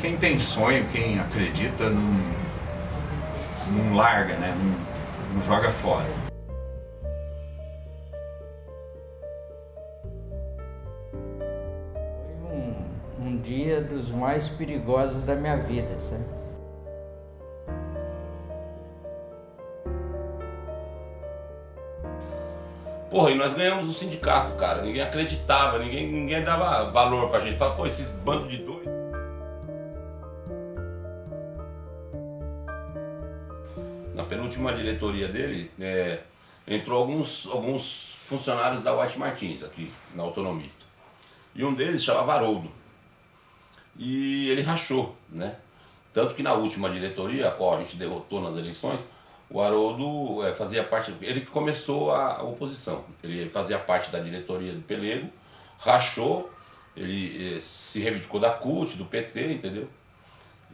Quem tem sonho, quem acredita, não larga, né? Não joga fora. Foi um dia dos mais perigosos da minha vida, sabe? Porra, e nós ganhamos o sindicato, cara. Ninguém acreditava, ninguém dava valor pra gente. Falava, pô, esses bandos de doido. Na penúltima diretoria dele, entrou alguns funcionários da White Martins aqui, na Autonomista. E um deles chamava Haroldo. E ele rachou, né? Tanto que na última diretoria, a qual a gente derrotou nas eleições, o Haroldo fazia parte, ele que começou a oposição. Ele fazia parte da diretoria do Pelego, rachou, ele se reivindicou da CUT, do PT, entendeu?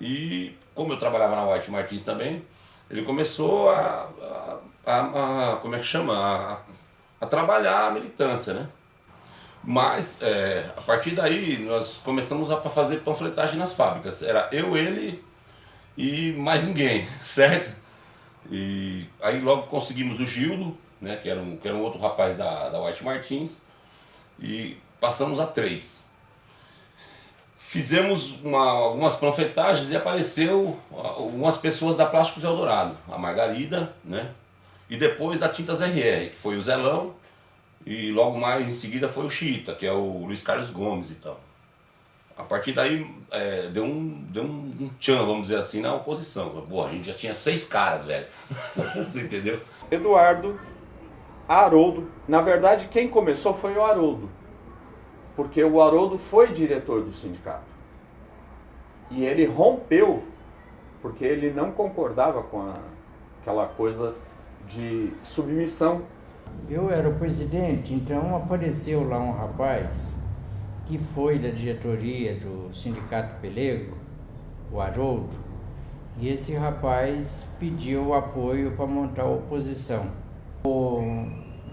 E como eu trabalhava na White Martins também, ele começou como é que chama? A trabalhar a militância, né? Mas a partir daí nós começamos a fazer panfletagem nas fábricas. Era eu, ele e mais ninguém, certo? E aí logo conseguimos o Gildo, né, que era um outro rapaz da White Martins, e passamos a 3. Fizemos algumas panfletagens e apareceu algumas pessoas da Plásticos Eldorado, a Margarida, né, e depois da Tintas RR, que foi o Zelão, e logo mais em seguida foi o Chita, que é o Luiz Carlos Gomes e tal. A partir daí deu um tchan, vamos dizer assim, na oposição. Boa, a gente já tinha 6 caras, velho. Você entendeu? Eduardo, Haroldo. Na verdade, quem começou foi o Haroldo. Porque o Haroldo foi diretor do sindicato. E ele rompeu, porque ele não concordava com aquela coisa de submissão. Eu era o presidente, então apareceu lá um rapaz que foi da diretoria do Sindicato Pelego, o Haroldo, e esse rapaz pediu apoio para montar a oposição.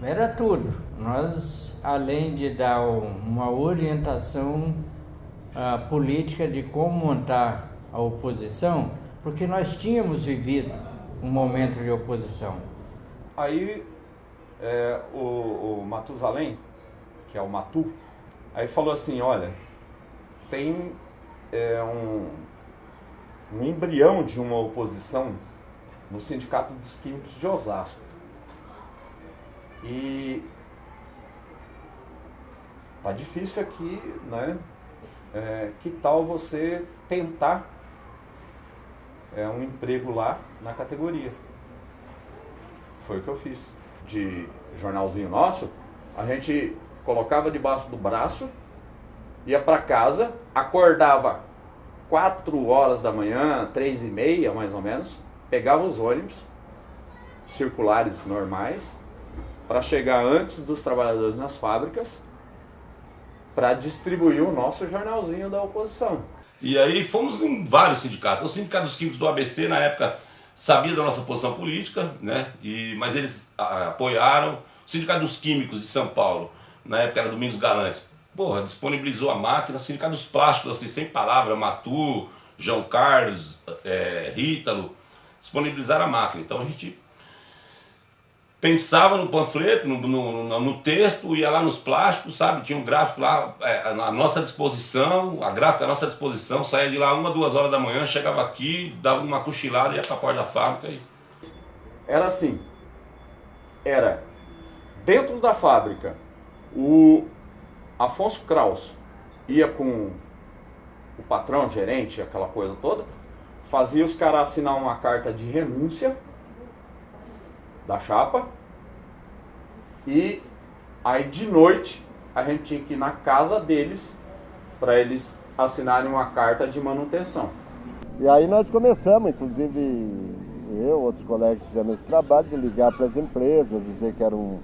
Era tudo. Nós, além de dar uma orientação política de como montar a oposição, porque nós tínhamos vivido um momento de oposição. Aí o Matusalém, que é o Matu, aí falou assim, olha, tem um embrião de uma oposição no Sindicato dos Químicos de Osasco. E tá difícil aqui, né? Que tal você tentar um emprego lá na categoria? Foi o que eu fiz. De jornalzinho nosso, a gente colocava debaixo do braço, ia para casa, acordava 4 horas da manhã, 3h30 mais ou menos, pegava os ônibus circulares normais para chegar antes dos trabalhadores nas fábricas para distribuir o nosso jornalzinho da oposição. E aí fomos em vários sindicatos. O Sindicato dos Químicos do ABC, na época, sabia da nossa posição política, né? Mas eles apoiaram. O Sindicato dos Químicos de São Paulo, na época era Domingos Galantes, porra, disponibilizou a máquina. O Sindicato dos Plásticos, assim, sem palavra, Matu, João Carlos, Rítalo, disponibilizaram a máquina. Então a gente pensava no panfleto, no texto, ia lá nos plásticos, sabe? Tinha um gráfico lá à nossa disposição, a gráfica à nossa disposição, saía de lá 1, 2 horas da manhã, chegava aqui, dava uma cochilada, ia pra porta da fábrica e... Era assim, era dentro da fábrica, o Afonso Kraus ia com o patrão, gerente, aquela coisa toda, fazia os caras assinar uma carta de renúncia da chapa, e aí de noite a gente tinha que ir na casa deles para eles assinarem uma carta de manutenção. E aí nós começamos, inclusive eu, outros colegas fizemos esse trabalho de ligar para as empresas, dizer que era um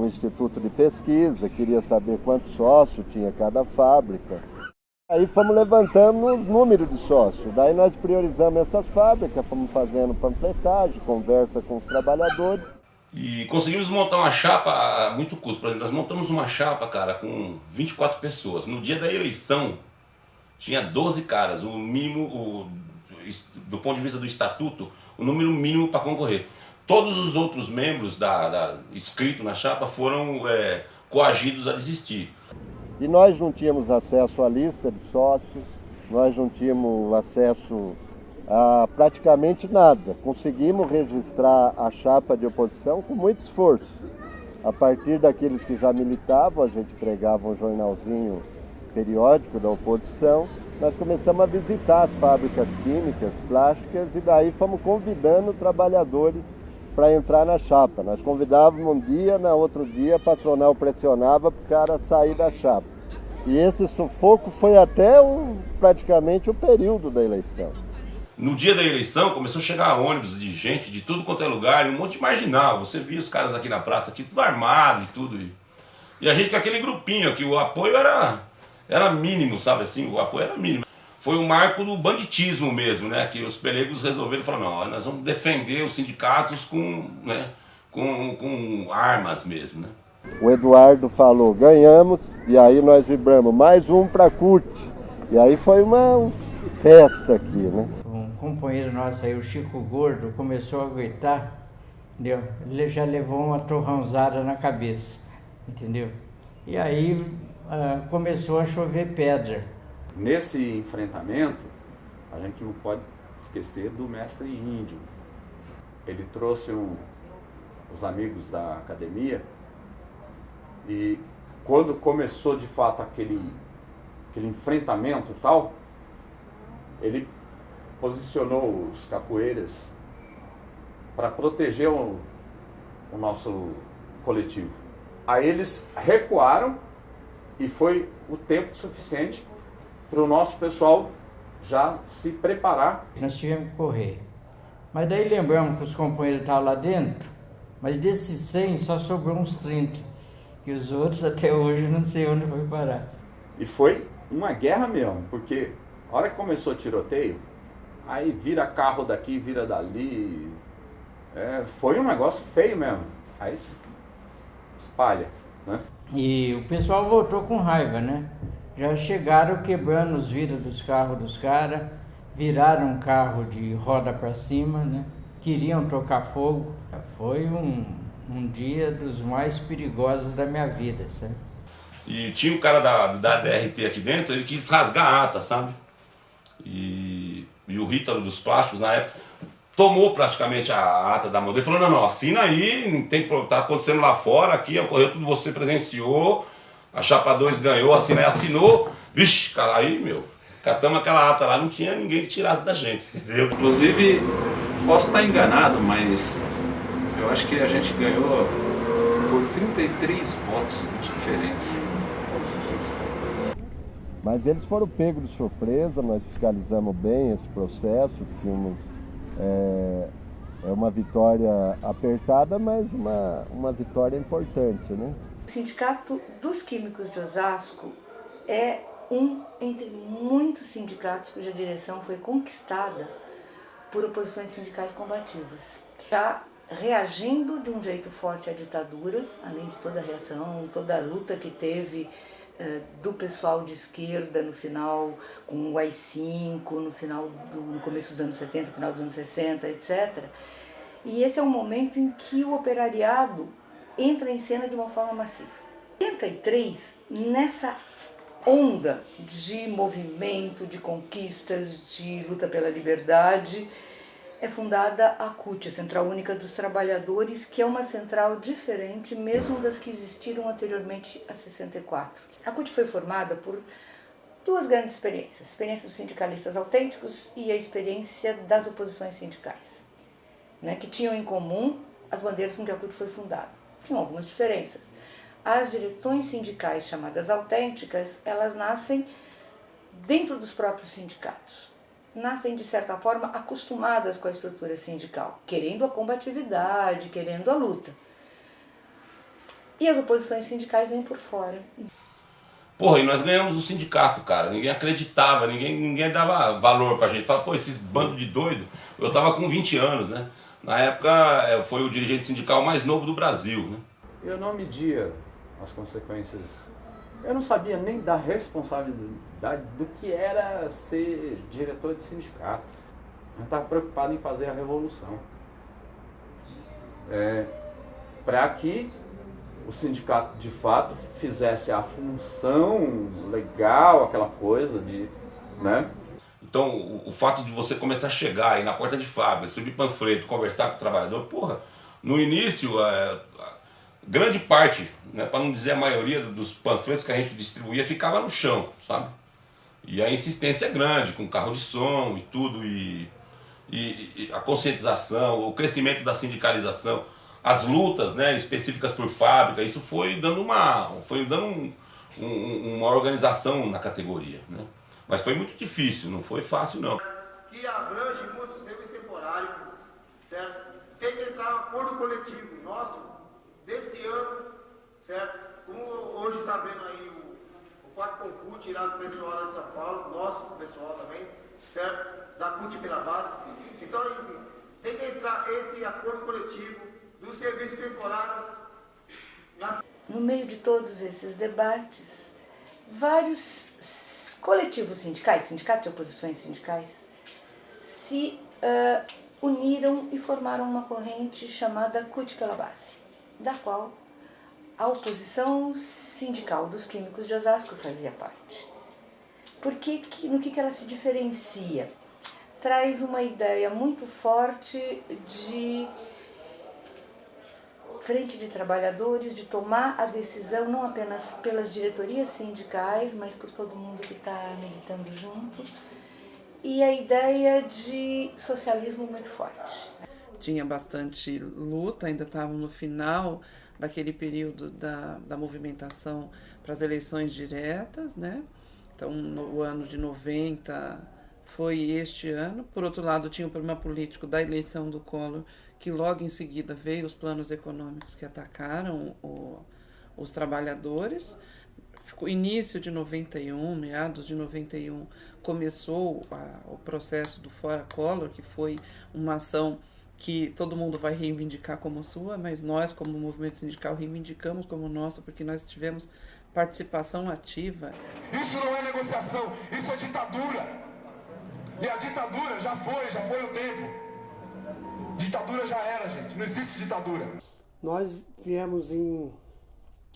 instituto de pesquisa, queria saber quantos sócios tinha cada fábrica. Aí fomos levantando o número de sócios, daí nós priorizamos essas fábricas, fomos fazendo panfletagem, conversa com os trabalhadores. E conseguimos montar uma chapa a muito custo. Por exemplo, nós montamos uma chapa, cara, com 24 pessoas. No dia da eleição, tinha 12 caras, o mínimo, do ponto de vista do estatuto, o número mínimo para concorrer. Todos os outros membros inscritos na chapa foram coagidos a desistir. E nós não tínhamos acesso à lista de sócios, nós não tínhamos acesso a praticamente nada. Conseguimos registrar a chapa de oposição com muito esforço. A partir daqueles que já militavam, a gente entregava um jornalzinho periódico da oposição, nós começamos a visitar as fábricas químicas, plásticas, e daí fomos convidando trabalhadores para entrar na chapa. Nós convidávamos um dia, no outro dia a patronal pressionava para o cara sair da chapa. E esse sufoco foi até praticamente o período da eleição. No dia da eleição começou a chegar ônibus de gente de tudo quanto é lugar, e um monte de marginal. Você via os caras aqui na praça, aqui tudo armado e tudo. E a gente com aquele grupinho aqui, o apoio era mínimo, sabe assim? O apoio era mínimo. Foi um marco do banditismo mesmo, né? Que os pelegos resolveram falar, não, nós vamos defender os sindicatos com armas mesmo, né? O Eduardo falou, ganhamos, e aí nós vibramos, mais um para a CUT. E aí foi uma festa aqui, né? Um companheiro nosso aí, o Chico Gordo, começou a gritar, entendeu? Ele já levou uma torrãozada na cabeça, entendeu? E aí começou a chover pedra. Nesse enfrentamento, a gente não pode esquecer do mestre Índio. Ele trouxe os amigos da academia, e quando começou de fato aquele enfrentamento e tal, ele posicionou os capoeiras para proteger o nosso coletivo. Aí eles recuaram e foi o tempo suficiente para o nosso pessoal já se preparar. Nós tivemos que correr. Mas daí lembramos que os companheiros estavam lá dentro, mas desses 100 só sobrou uns 30, que os outros até hoje não sei onde foi parar. E foi uma guerra mesmo, porque a hora que começou o tiroteio, aí vira carro daqui, vira dali, foi um negócio feio mesmo, aí espalha, né? E o pessoal voltou com raiva, né? Já chegaram quebrando os vidros dos carros dos caras, viraram um carro de roda para cima, né? Queriam tocar fogo. Foi um dia dos mais perigosos da minha vida, sabe? E tinha um cara da DRT aqui dentro, ele quis rasgar a ata, sabe? E o Rítaro dos Plásticos, na época, tomou praticamente a ata da modelo e falou, não, assina aí, não tem, tá acontecendo lá fora, aqui ocorreu tudo, você presenciou, a Chapa 2 ganhou, assinou, vixe, cara, aí, meu, catamos aquela ata lá, não tinha ninguém que tirasse da gente, entendeu? Inclusive, posso estar enganado, mas eu acho que a gente ganhou por 33 votos de diferença. Mas eles foram pegos de surpresa, nós fiscalizamos bem esse processo, tínhamos uma vitória apertada, mas uma vitória importante, né? O Sindicato dos Químicos de Osasco é um entre muitos sindicatos cuja direção foi conquistada por oposições sindicais combativas. Está reagindo de um jeito forte à ditadura, além de toda a reação, toda a luta que teve do pessoal de esquerda no final, com o AI-5, no começo dos anos 70, final dos anos 60, etc. E esse é um momento em que o operariado entra em cena de uma forma massiva. Em 83, nessa onda de movimento, de conquistas, de luta pela liberdade, é fundada a CUT, a Central Única dos Trabalhadores, que é uma central diferente mesmo das que existiram anteriormente a 64. A CUT foi formada por duas grandes experiências, a experiência dos sindicalistas autênticos e a experiência das oposições sindicais, né, que tinham em comum as bandeiras com que a CUT foi fundada. Tinham algumas diferenças. As direções sindicais chamadas autênticas, elas nascem dentro dos próprios sindicatos. Nascem, de certa forma, acostumadas com a estrutura sindical, querendo a combatividade, querendo a luta. E as oposições sindicais vêm por fora. Porra, e nós ganhamos o sindicato, cara. Ninguém acreditava, ninguém dava valor pra gente. Fala, pô, esses bandos de doido. Eu tava com 20 anos, né? Na época, foi o dirigente sindical mais novo do Brasil, né? Eu não media as consequências. Eu não sabia nem da responsabilidade do que era ser diretor de sindicato. A gente estava preocupado em fazer a revolução. Para que o sindicato, de fato, fizesse a função legal, aquela coisa de... né? Então, o fato de você começar a chegar aí na porta de fábrica, subir panfleto, conversar com o trabalhador, porra, no início, grande parte, né, para não dizer a maioria dos panfletos que a gente distribuía, ficava no chão, sabe? E a insistência é grande, com carro de som e tudo, e a conscientização, o crescimento da sindicalização, as lutas, né, específicas por fábrica, isso foi dando uma organização na categoria, né? Mas foi muito difícil, não foi fácil não. Que abrange muito o serviço temporário, certo? Tem que entrar um acordo coletivo nosso desse ano, certo? Como hoje está vendo aí o Pacto Confute, irá do pessoal lá de São Paulo, nosso pessoal também, certo? Da CUT pela base. Então, assim, tem que entrar esse acordo coletivo do serviço temporário. No meio de todos esses debates, vários coletivos sindicais, sindicatos de oposições sindicais, se uniram e formaram uma corrente chamada CUT pela Base, da qual a oposição sindical dos químicos de Osasco fazia parte. No que ela se diferencia? Traz uma ideia muito forte de frente de trabalhadores, de tomar a decisão não apenas pelas diretorias sindicais, mas por todo mundo que está militando junto, e a ideia de socialismo muito forte. Tinha bastante luta, ainda estávamos no final daquele período da movimentação para as eleições diretas, né? Então, no ano de 90 foi este ano. Por outro lado, tinha o problema político da eleição do Collor, que logo em seguida veio os planos econômicos que atacaram os trabalhadores. Início de 91, meados de 91, começou o processo do Fora Collor, que foi uma ação que todo mundo vai reivindicar como sua, mas nós, como movimento sindical, reivindicamos como nossa, porque nós tivemos participação ativa. Isso não é negociação, isso é ditadura. E a ditadura já foi o tempo. Ditadura já era, gente, não existe ditadura. Nós viemos em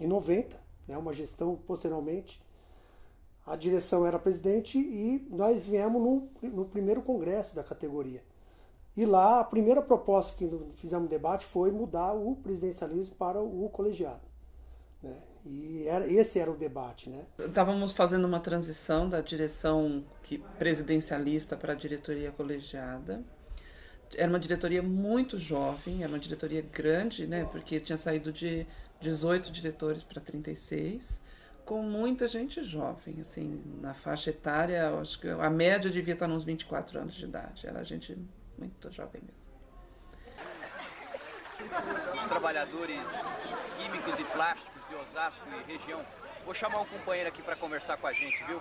90, né, uma gestão posteriormente. A direção era presidente e nós viemos no primeiro congresso da categoria. E lá a primeira proposta que fizemos debate foi mudar o presidencialismo para o colegiado, né? E esse era o debate, né? Estávamos fazendo uma transição da direção presidencialista para a diretoria colegiada. Era uma diretoria muito jovem, era uma diretoria grande, né? Porque tinha saído de 18 diretores para 36, com muita gente jovem, assim, na faixa etária, acho que a média devia estar nos 24 anos de idade, era gente muito jovem mesmo. Os trabalhadores químicos e plásticos de Osasco e região. Vou chamar um companheiro aqui para conversar com a gente, viu?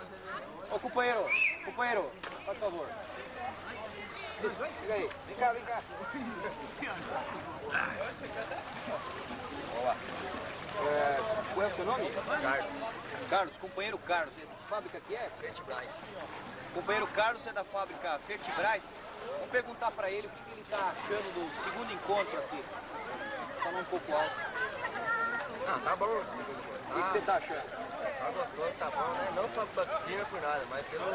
Ô companheiro, faz favor. Chega aí, vem cá. Olá. Qual é o seu nome? Carlos, companheiro Carlos. Que fábrica que é? Fertibras. Companheiro Carlos é da fábrica Fertibras. Vou perguntar para ele o que ele está achando do segundo encontro aqui. Falar um pouco alto. Tá bom. O que você está achando? Tá gostoso, tá bom, né? Não só pela piscina, por nada, mas pelo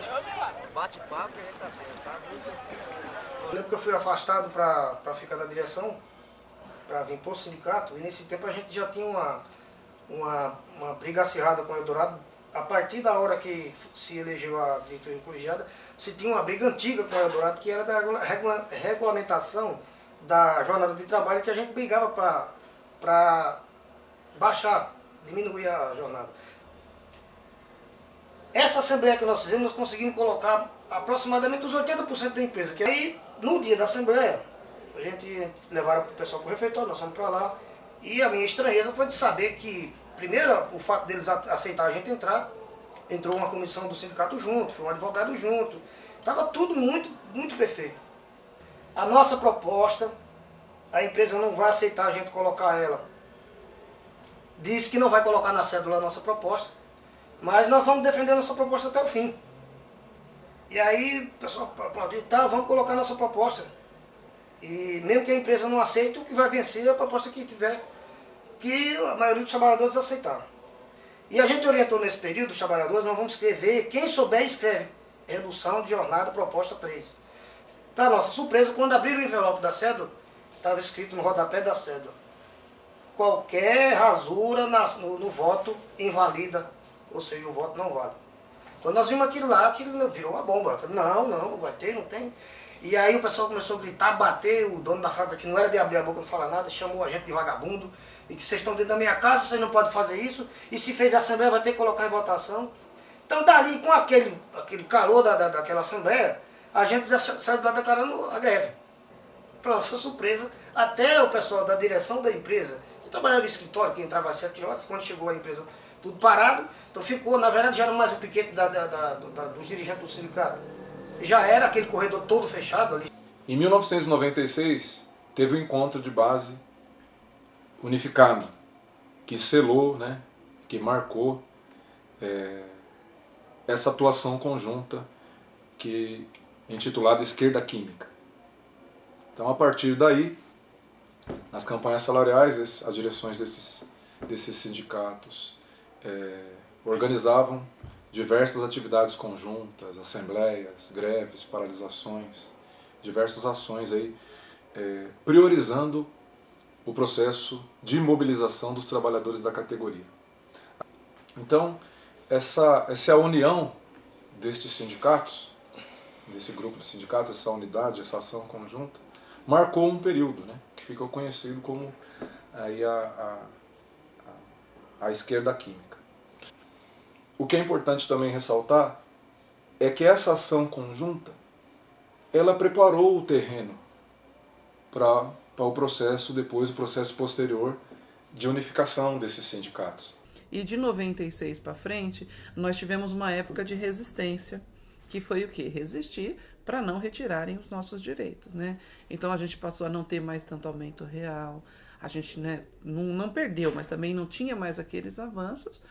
bate-papo que a gente tá vendo, tá muito... Eu lembro que eu fui afastado para ficar da direção, para vir para o sindicato, e nesse tempo a gente já tinha uma briga acirrada com o Eldorado. A partir da hora que se elegeu a diretoria colegiada, se tinha uma briga antiga com o Eldorado, que era da regulamentação da jornada de trabalho, que a gente brigava para baixar, diminuir a jornada. Essa assembleia que nós fizemos, nós conseguimos colocar aproximadamente os 80% da empresa. Que aí, no dia da assembleia, a gente levaram o pessoal para o refeitório, nós fomos para lá. E a minha estranheza foi de saber que, primeiro, o fato deles aceitar a gente entrar, entrou uma comissão do sindicato junto, foi um advogado junto. Estava tudo muito, muito perfeito. A nossa proposta, a empresa não vai aceitar a gente colocar ela. Disse que não vai colocar na cédula a nossa proposta. mas nós vamos defender a nossa proposta até o fim. E aí o pessoal aplaudiu, tá, vamos colocar a nossa proposta. E mesmo que a empresa não aceite, o que vai vencer é a proposta que tiver, que a maioria dos trabalhadores aceitaram. E a gente orientou nesse período, os trabalhadores, nós vamos escrever, quem souber escreve, redução de jornada, proposta 3. Para nossa surpresa, quando abriram o envelope da cédula, estava escrito no rodapé da cédula: qualquer rasura no voto invalida, ou seja, o voto não vale. Quando nós vimos aquilo lá, aquilo virou uma bomba. Eu falei, não, vai ter, não tem. E aí o pessoal começou a gritar, bater, o dono da fábrica, que não era de abrir a boca, não falar nada, chamou a gente de vagabundo, e que vocês estão dentro da minha casa, vocês não podem fazer isso, e se fez a assembleia vai ter que colocar em votação. Então dali, com aquele calor daquela assembleia, a gente já saiu lá declarando a greve. Para nossa surpresa, até o pessoal da direção da empresa, que trabalhava no escritório, que entrava às 7 horas, quando chegou a empresa, tudo parado, então ficou, na verdade já era mais o piquete dos dirigentes do sindicato. Já era aquele corredor todo fechado ali. Em 1996, teve um encontro de base unificado, que selou, né, que marcou essa atuação conjunta intitulada Esquerda Química. Então, a partir daí, nas campanhas salariais, as direções desses sindicatos organizavam diversas atividades conjuntas, assembleias, greves, paralisações, diversas ações aí, priorizando o processo de mobilização dos trabalhadores da categoria. Então, essa é a união destes sindicatos, desse grupo de sindicatos, essa unidade, essa ação conjunta, marcou um período, né, que ficou conhecido como aí a esquerda química. O que é importante também ressaltar é que essa ação conjunta, ela preparou o terreno para o processo, depois o processo posterior de unificação desses sindicatos. E de 96 para frente, nós tivemos uma época de resistência, que foi o quê? Resistir para não retirarem os nossos direitos, né? Então a gente passou a não ter mais tanto aumento real, a gente, né, não perdeu, mas também não tinha mais aqueles avanços.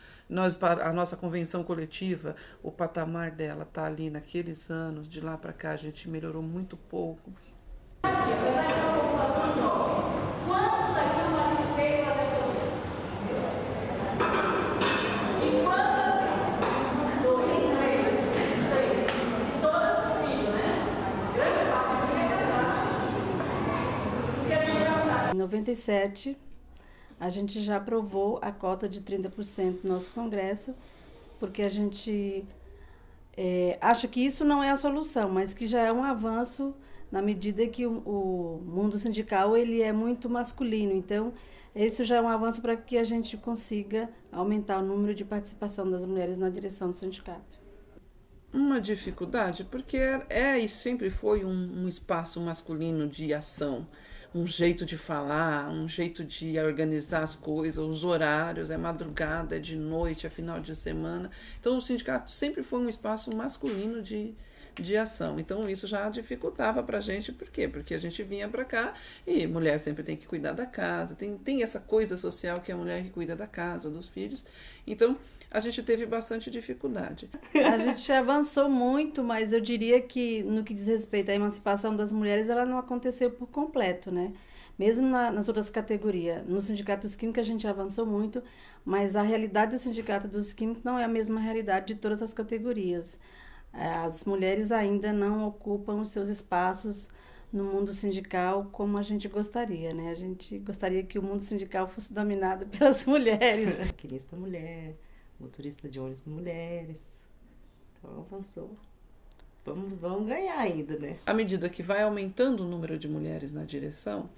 A nossa convenção coletiva, o patamar dela está ali naqueles anos, de lá para cá a gente melhorou muito pouco. Quantos aqui o marido fez para a e quantas? 2, 3. E todas têm filho, né? Grande parte da família é casada. Se a gente perguntar. Em 97, a gente já aprovou a cota de 30% no nosso Congresso, porque a gente acha que isso não é a solução, mas que já é um avanço na medida que o mundo sindical ele é muito masculino. Então, esse já é um avanço para que a gente consiga aumentar o número de participação das mulheres na direção do sindicato. Uma dificuldade, porque e sempre foi um espaço masculino de ação, um jeito de falar, um jeito de organizar as coisas, os horários, é madrugada, é de noite, é final de semana. Então, o sindicato sempre foi um espaço masculino de ação. Então, isso já dificultava para a gente. Por quê? Porque a gente vinha para cá e mulher sempre tem que cuidar da casa, tem essa coisa social que é a mulher que cuida da casa, dos filhos. Então, a gente teve bastante dificuldade. A gente avançou muito, mas eu diria que no que diz respeito à emancipação das mulheres, ela não aconteceu por completo, né? Mesmo nas outras categorias. No Sindicato dos Químicos a gente avançou muito, mas a realidade do Sindicato dos Químicos não é a mesma realidade de todas as categorias. As mulheres ainda não ocupam os seus espaços no mundo sindical como a gente gostaria, né? A gente gostaria que o mundo sindical fosse dominado pelas mulheres. Maquinista mulher, motorista de ônibus mulheres. Então avançou. Vamos ganhar ainda, né? À medida que vai aumentando o número de mulheres na direção,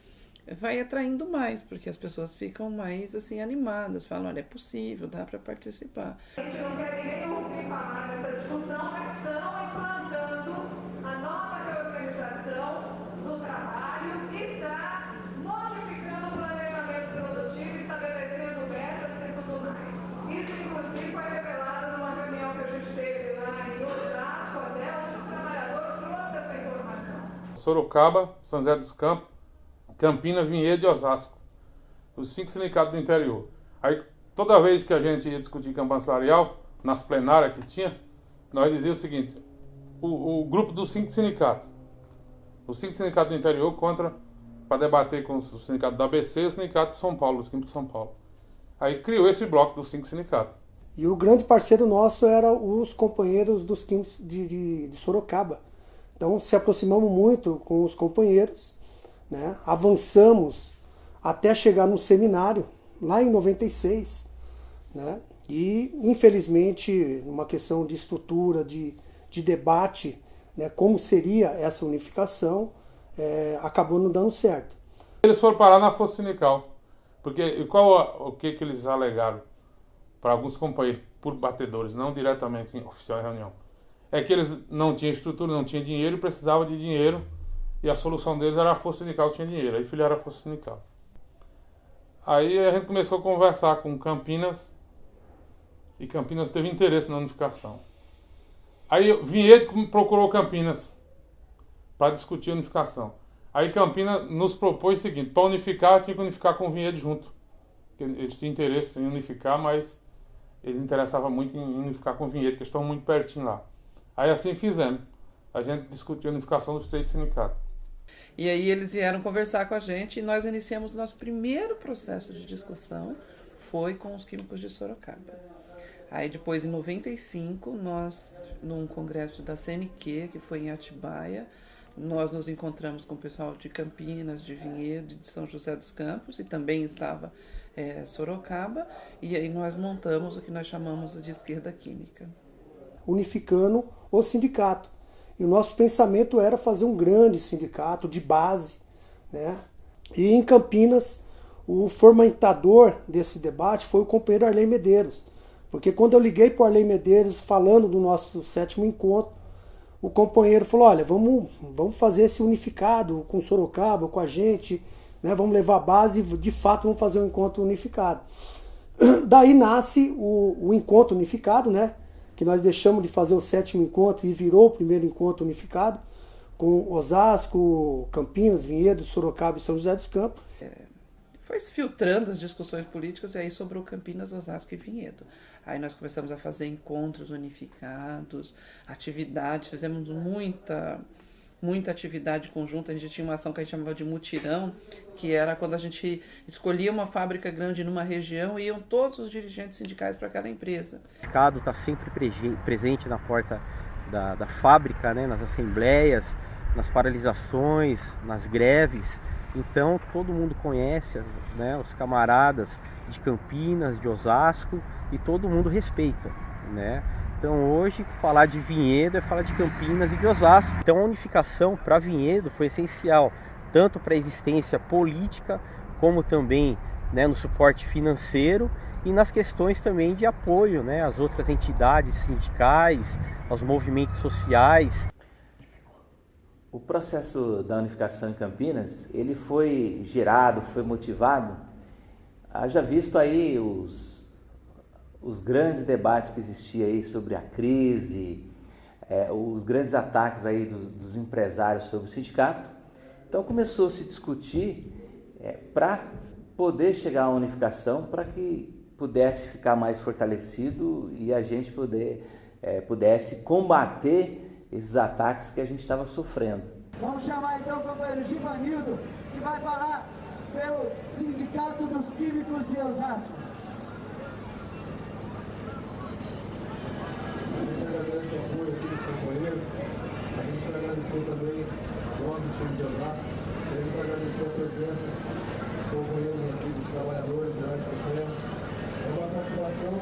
vai atraindo mais, porque as pessoas ficam mais assim animadas, falam, olha, é possível, dá para participar. A gente não quer nem ouvir falar nessa discussão, mas estão implantando a nova reorganização do trabalho e está modificando o planejamento produtivo, estabelecendo metas e tudo mais. Isso, inclusive, foi revelado numa reunião que a gente teve lá em Osasco, até onde o trabalhador trouxe essa informação. Sorocaba, São José dos Campos, Campina, Vinhedo e Osasco, os 5 sindicatos do interior. Aí, toda vez que a gente ia discutir campanha salarial, nas plenárias que tinha, nós dizíamos o seguinte, o grupo dos 5 sindicatos, os 5 sindicatos do interior para debater com o sindicato da ABC e o sindicato de São Paulo, os 5 de São Paulo. Aí criou esse bloco dos 5 sindicatos. E o grande parceiro nosso era os companheiros dos químicos de Sorocaba. Então se aproximamos muito com os companheiros, né? Avançamos até chegar no seminário, lá em 96, né? E infelizmente, numa questão de estrutura, de debate, né? Como seria essa unificação, acabou não dando certo. Eles foram parar na força sindical, porque o que eles alegaram para alguns companheiros, por batedores, não diretamente em oficial em reunião, é que eles não tinham estrutura, não tinham dinheiro e precisavam de dinheiro, e a solução deles era a força sindical que tinha dinheiro, aí filiaram a força sindical. Aí a gente começou a conversar com Campinas, e Campinas teve interesse na unificação. Aí Vinhedo procurou Campinas para discutir a unificação. Aí Campinas nos propôs o seguinte, para unificar tinha que unificar com o Vinhedo junto. Eles tinham interesse em unificar, mas eles interessavam muito em unificar com o Vinhedo, que estão muito pertinho lá. Aí assim fizemos. A gente discutiu a unificação dos 3 sindicatos. E aí eles vieram conversar com a gente e nós iniciamos o nosso primeiro processo de discussão, foi com os químicos de Sorocaba. Aí depois, em 95, nós, num congresso da CNQ, que foi em Atibaia, nós nos encontramos com o pessoal de Campinas, de Vinhedo, de São José dos Campos, e também estava Sorocaba, e aí nós montamos o que nós chamamos de Esquerda Química. Unificando o sindicato. E o nosso pensamento era fazer um grande sindicato de base, né? E em Campinas, o fomentador desse debate foi o companheiro Arley Medeiros. Porque quando eu liguei para o Arley Medeiros falando do nosso 7º encontro, o companheiro falou, olha, vamos fazer esse unificado com Sorocaba, com a gente, né? Vamos levar a base e de fato vamos fazer um encontro unificado. Daí nasce o encontro unificado, né? Que nós deixamos de fazer o 7º encontro e virou o primeiro encontro unificado, com Osasco, Campinas, Vinhedo, Sorocaba e São José dos Campos. Foi se filtrando as discussões políticas e aí sobrou Campinas, Osasco e Vinhedo. Aí nós começamos a fazer encontros unificados, atividades, fizemos muita atividade conjunta. A gente tinha uma ação que a gente chamava de mutirão, que era quando a gente escolhia uma fábrica grande numa região e iam todos os dirigentes sindicais para cada empresa. O sindicato está sempre presente na porta da fábrica, né, nas assembleias, nas paralisações, nas greves. Então todo mundo conhece, né, os camaradas de Campinas, de Osasco, e todo mundo respeita, né? Então hoje falar de Vinhedo é falar de Campinas e de Osasco. Então a unificação para Vinhedo foi essencial, tanto para a existência política, como também, né, no suporte financeiro e nas questões também de apoio, né, às outras entidades sindicais, aos movimentos sociais. O processo da unificação em Campinas, ele foi gerado, foi motivado, haja visto aí os grandes debates que existiam aí sobre a crise, os grandes ataques aí dos empresários sobre o sindicato. Então começou a se discutir para poder chegar à unificação, para que pudesse ficar mais fortalecido e a gente pudesse combater esses ataques que a gente estava sofrendo. Vamos chamar então o companheiro Givanildo, que vai falar pelo Sindicato dos Químicos de Osasco. A gente agradece o apoio aqui dos companheiros, a gente vai agradecer também nós dos Químicos de Osasco, queremos agradecer a presença dos companheiros aqui, dos trabalhadores da SCPEM. É uma satisfação,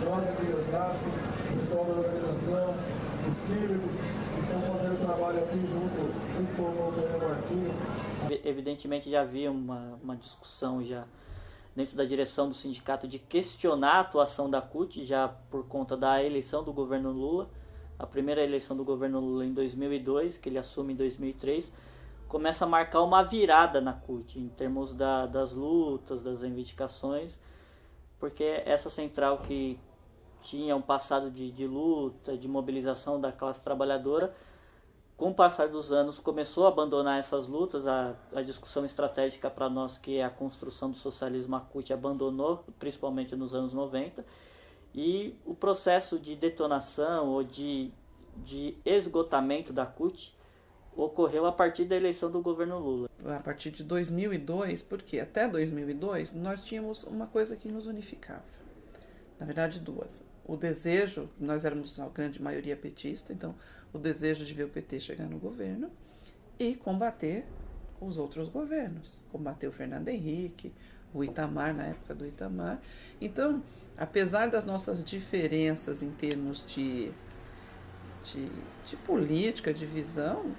nós aqui de Osasco, o pessoal da organização, os químicos que estão fazendo trabalho aqui junto com o companheiro Marquinhos. Evidentemente já havia uma discussão já dentro da direção do sindicato de questionar a atuação da CUT, já por conta da eleição do governo Lula. A primeira eleição do governo Lula em 2002, que ele assume em 2003, começa a marcar uma virada na CUT, em termos das lutas, das reivindicações, porque essa central que tinha um passado de luta, de mobilização da classe trabalhadora, com o passar dos anos começou a abandonar essas lutas. A discussão estratégica para nós, que é a construção do socialismo, a CUT abandonou, principalmente nos anos 90, E o processo de detonação ou de esgotamento da CUT ocorreu a partir da eleição do governo Lula. A partir de 2002, porque até 2002 nós tínhamos uma coisa que nos unificava. Na verdade, duas. O desejo, nós éramos a grande maioria petista, então o desejo de ver o PT chegar no governo e combater os outros governos. Combater o Fernando Henrique, o Itamar, na época do Itamar. Então, apesar das nossas diferenças em termos de política, de visão,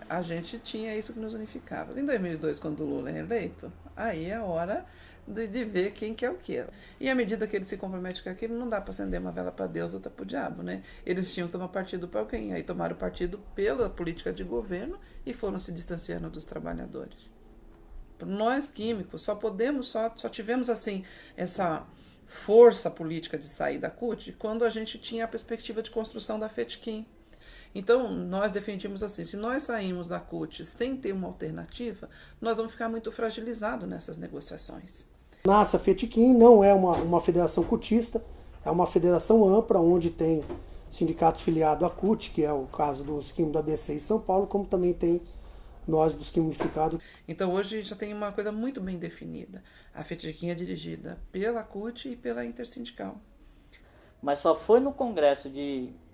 a gente tinha isso que nos unificava. Em 2002, quando o Lula é eleito, aí é a hora de ver quem quer o quê. E à medida que ele se compromete com aquilo, não dá para acender uma vela para Deus, outra para o diabo, né? Eles tinham que tomar partido para alguém. Aí tomaram partido pela política de governo e foram se distanciando dos trabalhadores. Nós, químicos, só tivemos assim essa força política de sair da CUT quando a gente tinha a perspectiva de construção da FETICHIM. Então, nós defendíamos assim, se nós saímos da CUT sem ter uma alternativa, nós vamos ficar muito fragilizados nessas negociações. Nasce a FETICHIM, não é uma federação cutista, é uma federação ampla, onde tem sindicato filiado à CUT, que é o caso dos químicos da ABC em São Paulo, como também tem nós dos químicos unificados. Então, hoje já tem uma coisa muito bem definida. A FETICHIM é dirigida pela CUT e pela Intersindical. Mas só foi no congresso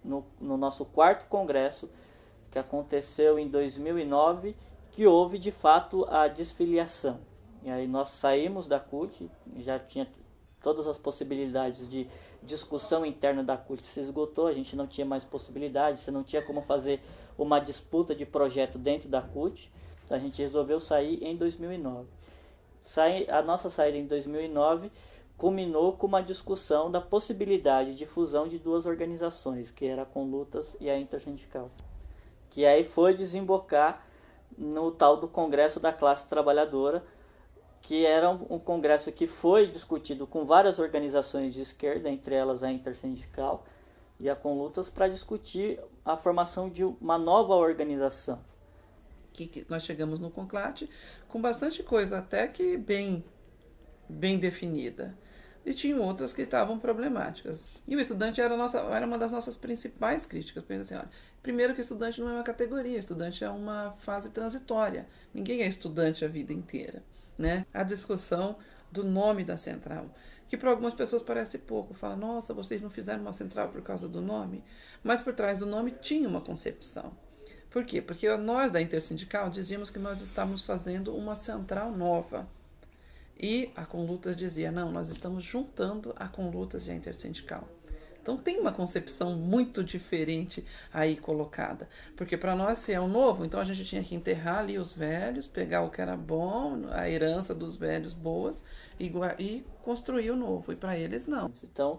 no nosso 4º congresso, que aconteceu em 2009, que houve de fato a desfiliação. E aí nós saímos da CUT, já tinha todas as possibilidades de discussão interna da CUT se esgotou, a gente não tinha mais possibilidade, você não tinha como fazer uma disputa de projeto dentro da CUT, então a gente resolveu sair em 2009. A nossa saída em 2009 culminou com uma discussão da possibilidade de fusão de duas organizações, que era a Conlutas e a Intersindical, que aí foi desembocar no tal do Congresso da Classe Trabalhadora, que era um congresso que foi discutido com várias organizações de esquerda, entre elas a Intersindical e a Conlutas, para discutir a formação de uma nova organização. Que nós chegamos no Conclate com bastante coisa, até que bem definida. E tinham outras que estavam problemáticas. E o estudante era uma das nossas principais críticas. Porque assim, olha, primeiro que o estudante não é uma categoria, o estudante é uma fase transitória. Ninguém é estudante a vida inteira, né? A discussão do nome da central, que para algumas pessoas parece pouco. Fala, nossa, vocês não fizeram uma central por causa do nome? Mas por trás do nome tinha uma concepção. Por quê? Porque nós da Intersindical dizíamos que nós estávamos fazendo uma central nova. E a Conlutas dizia, não, nós estamos juntando a Conlutas e a Intersindical. Então tem uma concepção muito diferente aí colocada. Porque para nós, se é o novo, então a gente tinha que enterrar ali os velhos, pegar o que era bom, a herança dos velhos boas e construir o novo. E para eles, não. Então,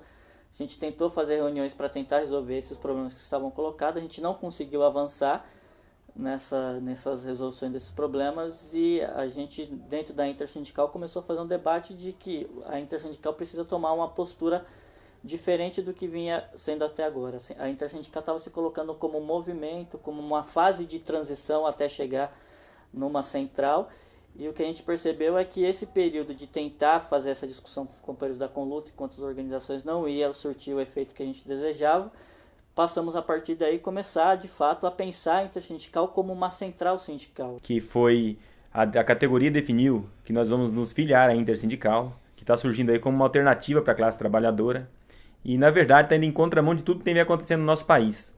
a gente tentou fazer reuniões para tentar resolver esses problemas que estavam colocados. A gente não conseguiu avançar nessas resoluções desses problemas, e a gente, dentro da Intersindical, começou a fazer um debate de que a Intersindical precisa tomar uma postura diferente do que vinha sendo até agora. A Intersindical estava se colocando como um movimento, como uma fase de transição até chegar numa central, e o que a gente percebeu é que esse período de tentar fazer essa discussão com os companheiros da Conluta e com outras organizações não ia surtir o efeito que a gente desejava. Passamos a partir daí começar de fato a pensar a Intersindical como uma central sindical. Que foi a categoria definiu que nós vamos nos filiar à Intersindical, que está surgindo aí como uma alternativa para a classe trabalhadora, e na verdade está indo em contramão de tudo que tem acontecendo no nosso país,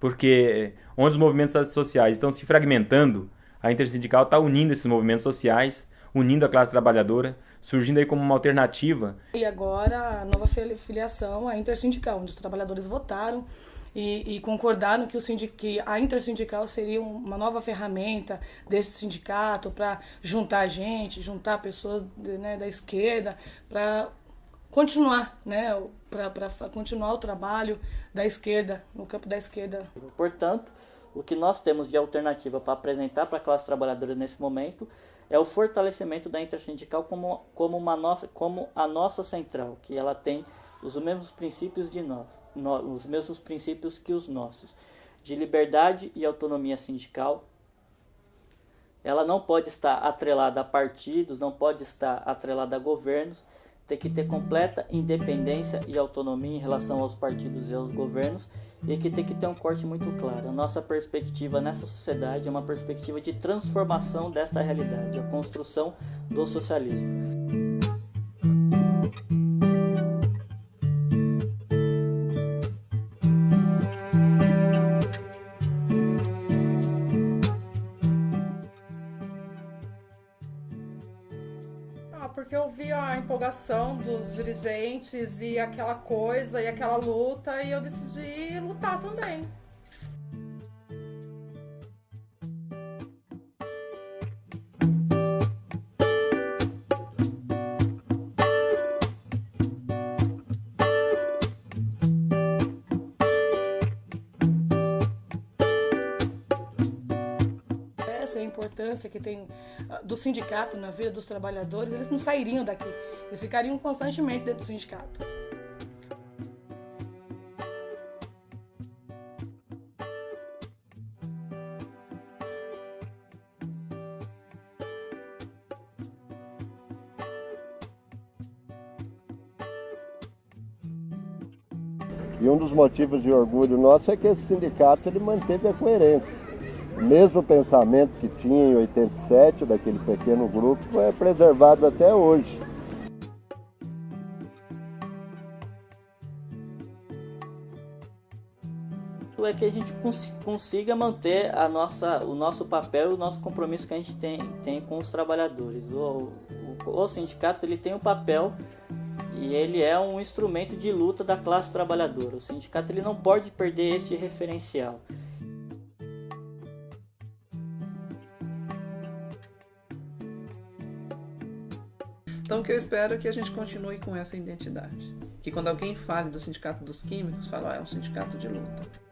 porque onde os movimentos sociais estão se fragmentando, a Intersindical está unindo esses movimentos sociais, unindo a classe trabalhadora, surgindo aí como uma alternativa. E agora a nova filiação, a Intersindical, onde os trabalhadores votaram e concordaram que a Intersindical seria uma nova ferramenta desse sindicato para juntar gente, juntar pessoas, né, da esquerda, para continuar, né, para continuar o trabalho da esquerda, no campo da esquerda. Portanto, o que nós temos de alternativa para apresentar para a classe trabalhadora nesse momento é o fortalecimento da Intersindical como a nossa central, que ela tem os mesmos princípios os mesmos princípios que os nossos, de liberdade e autonomia sindical. Ela não pode estar atrelada a partidos, não pode estar atrelada a governos, tem que ter completa independência e autonomia em relação aos partidos e aos governos, e que tem que ter um corte muito claro. A nossa perspectiva nessa sociedade é uma perspectiva de transformação desta realidade, a construção do socialismo. Porque eu vi a empolgação dos dirigentes e aquela coisa e aquela luta, e eu decidi lutar também. A importância que tem do sindicato na vida dos trabalhadores, eles não sairiam daqui, eles ficariam constantemente dentro do sindicato. E um dos motivos de orgulho nosso é que esse sindicato ele manteve a coerência. O mesmo pensamento que tinha em 87, daquele pequeno grupo, é preservado até hoje. É que a gente consiga manter o nosso papel, o nosso compromisso que a gente tem com os trabalhadores. O sindicato ele tem um papel e ele é um instrumento de luta da classe trabalhadora. O sindicato ele não pode perder este referencial. Então, o que eu espero é que a gente continue com essa identidade. Que quando alguém fale do Sindicato dos Químicos, fale, é um sindicato de luta.